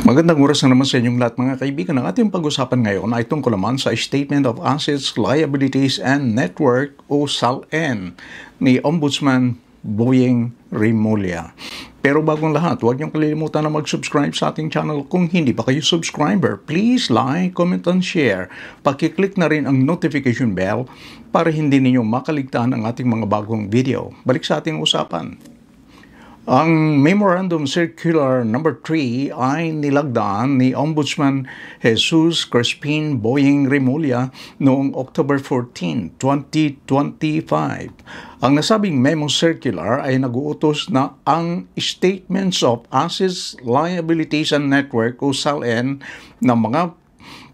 Magandang oras na naman sa inyong lahat mga kaibigan. Ang ating pag-usapan ngayon ay tungkol naman sa Statement of Assets, Liabilities, and Network o SALN ni Ombudsman Boyeng Rimulya. Pero bagong lahat, huwag niyong kalilimutan na mag-subscribe sa ating channel. Kung hindi pa kayo subscriber, please like, comment, and share. Pakiclick na rin ang notification bell para hindi ninyo makaligtaan ang ating mga bagong video. Balik sa ating usapan. Ang Memorandum Circular No. 3 ay nilagdaan ni Ombudsman Jesus Crispin Boyeng Rimulya noong October 14, 2025. Ang nasabing memo circular ay nag-uutos na ang Statements of Assets, Liabilities, and Network o SALN ng mga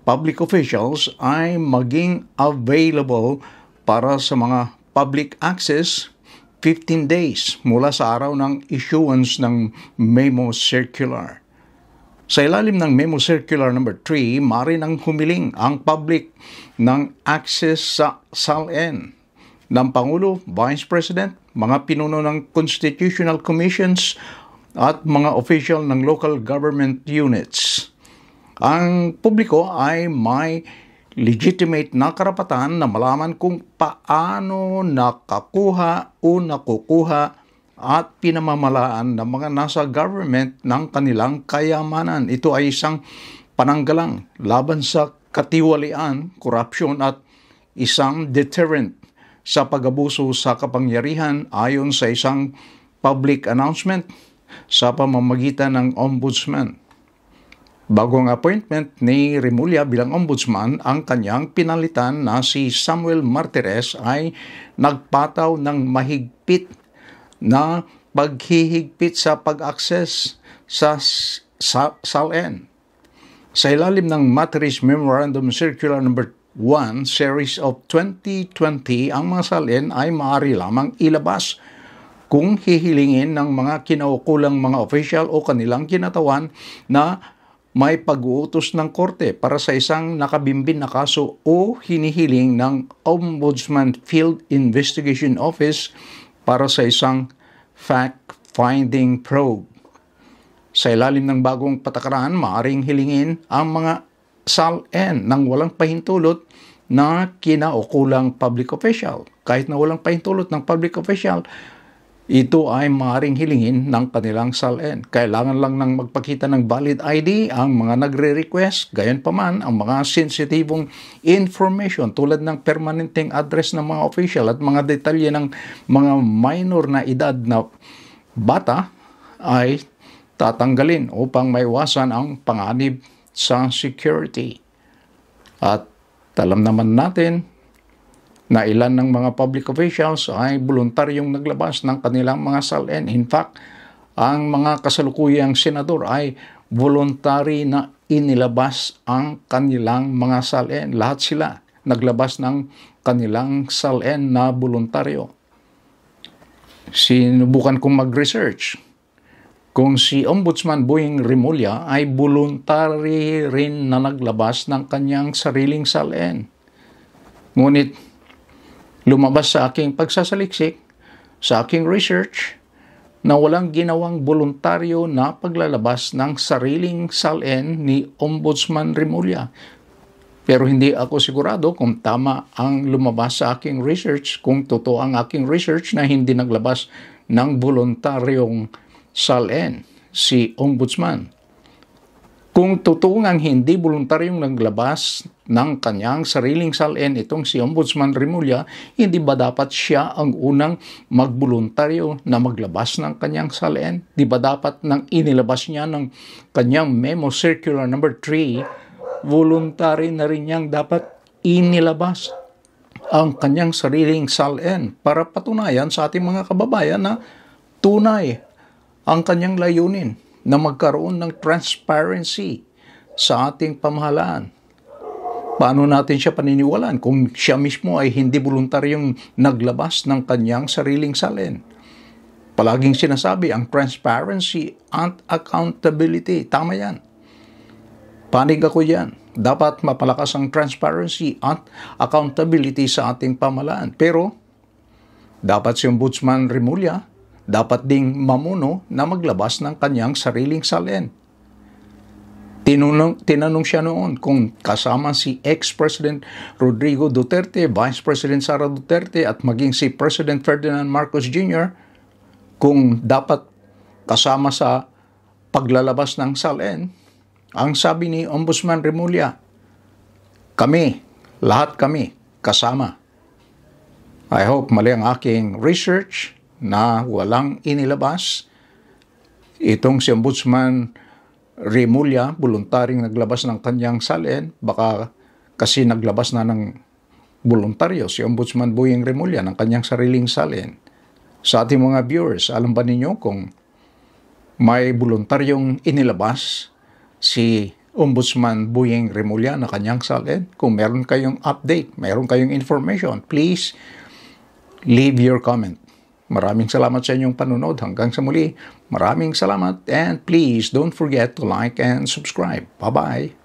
public officials ay maging available para sa mga public access 15 days mula sa araw ng issuance ng Memo Circular. Sa ilalim ng Memo Circular No. 3, maaari nang humiling ang public ng access sa SALN ng Pangulo, Vice President, mga pinuno ng Constitutional Commissions at mga official ng local government units. Ang publiko ay may legitimate na karapatan na malaman kung paano nakakuha o nakukuha at pinamamalaan ng mga nasa government ng kanilang kayamanan. Ito ay isang pananggalang laban sa katiwalian, korupsyon at isang deterrent sa pag-abuso sa kapangyarihan ayon sa isang public announcement sa pamamagitan ng Ombudsman. Bago ang appointment ni Rimulya bilang ombudsman, ang kanyang pinalitan na si Samuel Martires ay nagpataw ng mahigpit na paghihigpit sa pag-access sa SALN. Sa ilalim ng Martires Memorandum Circular No. 1, Series of 2020, ang mga SALN ay maaari lamang ilabas kung hihilingin ng mga kinaukulang mga official o kanilang kinatawan na may pag-uutos ng korte para sa isang nakabimbin na kaso o hinihiling ng Ombudsman Field Investigation Office para sa isang fact-finding probe. Sa ilalim ng bagong patakaran, maaaring hilingin ang mga SALN ng walang pahintulot na kinaukulang public official. Kahit na walang pahintulot ng public official, ito ay maaaring hilingin ng kanilang SALN. Kailangan lang ng magpakita ng valid ID ang mga nagre-request. Gayon pa man, ang mga sensitibong information tulad ng permanenteng address ng mga official at mga detalye ng mga minor na edad na bata ay tatanggalin upang maiwasan ang panganib sa security. At alam naman natin na ilan ng mga public officials ay voluntaryong naglabas ng kanilang mga SALN. In fact, ang mga kasalukuyang senador ay voluntary na inilabas ang kanilang mga SALN. Lahat sila naglabas ng kanilang SALN na voluntaryo. Sinubukan kong mag-research kung si Ombudsman Boyeng Rimulya ay voluntary rin na naglabas ng kanyang sariling SALN. Ngunit lumabas sa aking pagsasaliksik, sa aking research, na walang ginawang voluntaryo na paglalabas ng sariling SALN ni Ombudsman Rimulya. Pero hindi ako sigurado kung tama ang lumabas sa aking research, kung totoo ang aking research na hindi naglabas ng voluntaryong SALN si Ombudsman. Kung totoo ngang hindi voluntaryong naglabas ng kanyang sariling SALN itong si Ombudsman Rimulya, hindi ba dapat siya ang unang magboluntaryo na maglabas ng kanyang SALN? Di ba dapat nang inilabas niya ng kanyang Memo Circular No. 3, voluntary na rin niyang dapat inilabas ang kanyang sariling SALN para patunayan sa ating mga kababayan na tunay ang kanyang layunin na magkaroon ng transparency sa ating pamahalaan. Paano natin siya paniniwalaan kung siya mismo ay hindi voluntaryong naglabas ng kanyang sariling SALN? Palaging sinasabi ang transparency and accountability. Tama yan. Panig ako yan. Dapat mapalakas ang transparency at accountability sa ating pamahalaan. Pero dapat si Ombudsman Rimulya dapat ding mamuno na maglabas ng kanyang sariling SALN. Tinanong siya noon kung kasama si ex-President Rodrigo Duterte, Vice President Sara Duterte at maging si President Ferdinand Marcos Jr. kung dapat kasama sa paglalabas ng SALN. Ang sabi ni Ombudsman Remulla, lahat kami kasama. I hope mali ang aking research na walang inilabas. Itong si Ombudsman Remulla, voluntaryong naglabas ng kanyang SALN, baka kasi naglabas na ng voluntaryo si Ombudsman Boyeng Remulla ng kanyang sariling SALN. Sa ating mga viewers, alam ba ninyo kung may voluntaryong inilabas si Ombudsman Boyeng Remulla na kanyang SALN? Kung meron kayong update, meron kayong information, please leave your comment. Maraming salamat sa inyong panunod. Hanggang sa muli, maraming salamat and please don't forget to like and subscribe. Bye-bye!